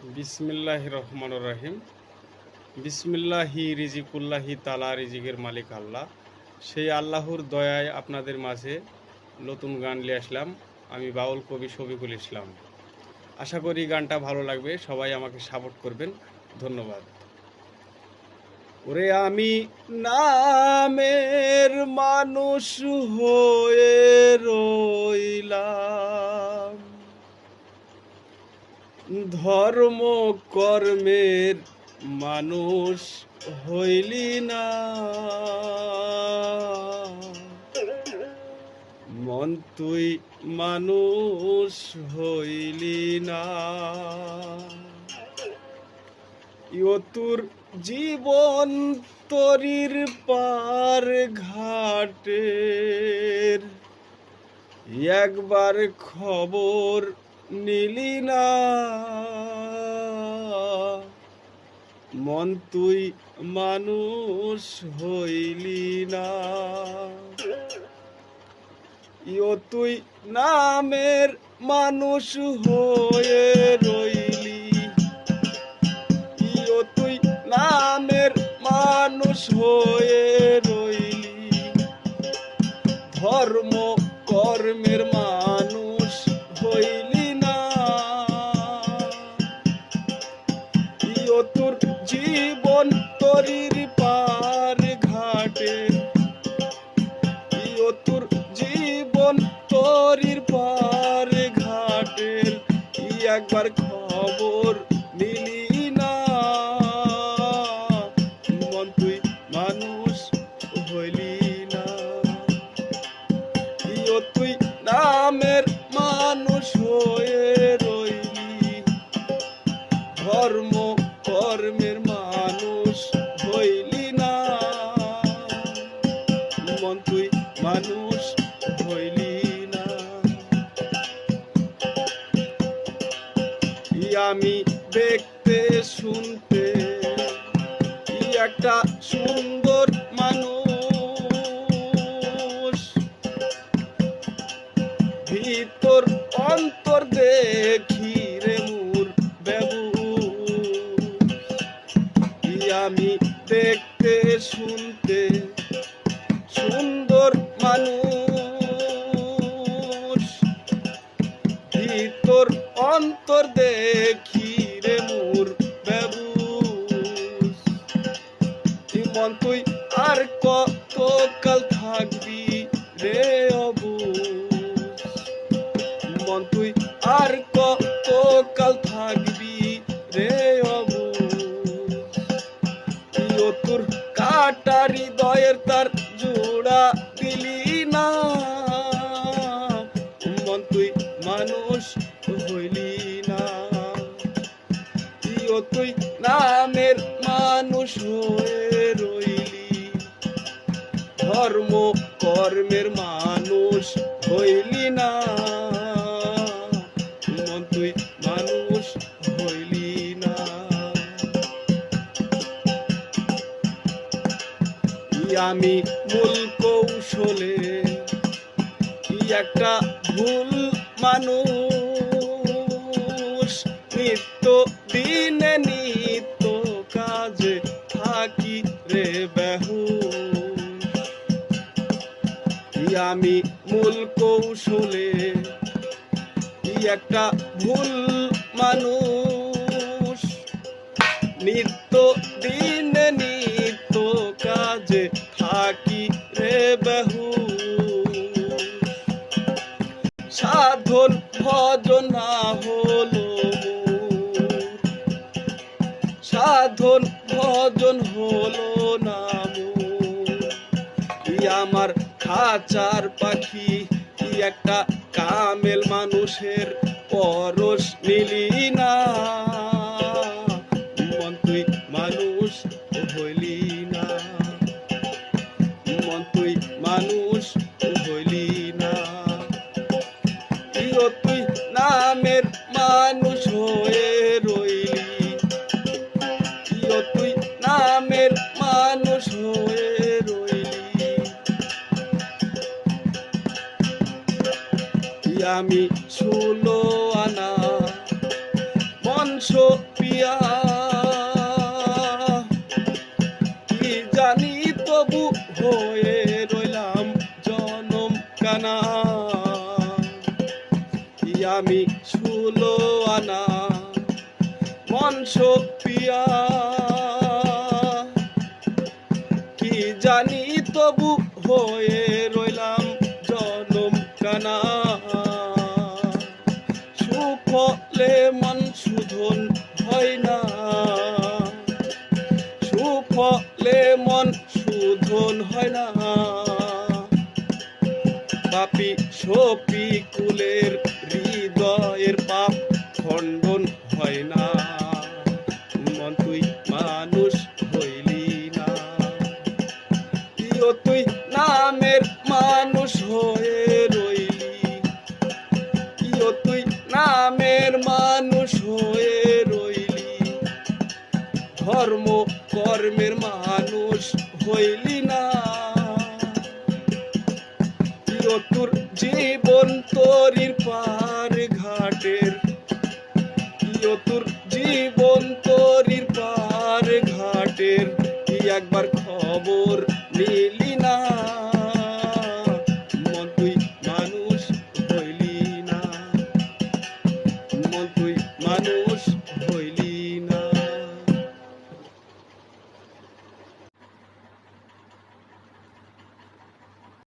বিসমিল্লাহির রহমানির রহিম। বিসমিল্লাহি রিজিকুল্লাহি তালা, রিজিকের মালিক আল্লাহ। সেই আল্লাহর দয়ায় আপনাদের মাঝে নতুন গান নিয়ে আসলাম। আমি বাউল কবি শফিকুল ইসলাম। আশা করি গানটা ভালো লাগবে, সবাই আমাকে সাপোর্ট করবেন। ধন্যবাদ। ওরে আমি নামের মানুষ হয়ে রইলাম, ধর্ম কর্মের মানুষ হইলি না। মন তুই মানুষ হইলি না। তোর জীবন তরির পার ঘাটের একবার খবর নিলি না। মন তুই মানুষ হইলি না। তুই নামের মানুষ হয়ে রইলি, তুই নামের মানুষ হয়ে রইলি, ধর্ম কর্মের মানুষ হইলি না। তোর জীবন তরির পার ঘাটে, তোর জীবন তরির পার ঘাটের একবার খবর নিলি না। মন তুই মানুষ হইলি না। তুই নামের মানুষ হয়ে রইলি, ধর্ম কর্মের মানুষ হইলি না। মন তুই মানুষ হইলি না। আমি দেখতে শুনতে একটা সুন্দর মানুষ, ভিতর অন্তর দেখি রে মোর বেবুস। আমি দেখতে শুনতে সুন্দর মানুষ, ভিতর অন্তর দেখি রে মোর বেবুস। মন তুই আর কত কাল থাকবি রে অবুস। মন তুই আর কত কাল থাকবি রে অবুস। তোর কাটা হৃদয়ের তার জোড়া দিলি না। মন তুই মানুষ হইলি না। তুই নামের মানুষ হয়ে রইলি, ধর্ম কর্মের মানুষ হইলি না। মন তুই মানুষ হইলি না। আমি মূল কৌশলে একটা ভুল মানুষ, নিত্য দিনে নিত্য কাজে থাকি রে বেহুশ। আমি মূল কৌশলে একটা ভুল মানুষ, নিত্য দিনে নিত্য কাজে থাকি রে বেহুশ। সাধন ভজন না হলো মোর, সাধন ভজন হলো না মোর। আমার খাঁচার পাখি একটা কামেল মানুষের পরশ নিলি না। মন তুই মানুষ হইলি না। মন তুই মানুষ হইলি না। তুই নামের মানুষ হয়ে রইলি, তুই নামের মানুষ হয়ে রইলি। আমি 16 আনা ষোলো আনা মনস পিয়া, কি জানি তবু হয়ে রইলাম জনম কানা। সুফলে মন শোধন হয় না, সুফলে মন শোধন হয় না। পাপী সপি কুলের হৃদয়ের পাপ খণ্ডন হয় না। মন তুই মানুষ হইলি না, তুই নামের মানুষ হয়ে রইলি, তুই নামের মানুষ হয়ে রইলি। ধর্ম কর্মের মানুষ হইলি না। তোর জীবন তরির পার ঘাটের, তোর জীবন তরির পার ঘাটের, একবার খবর নিলি না। মন তুই মানুষ হইলি না, মন তুই মানুষ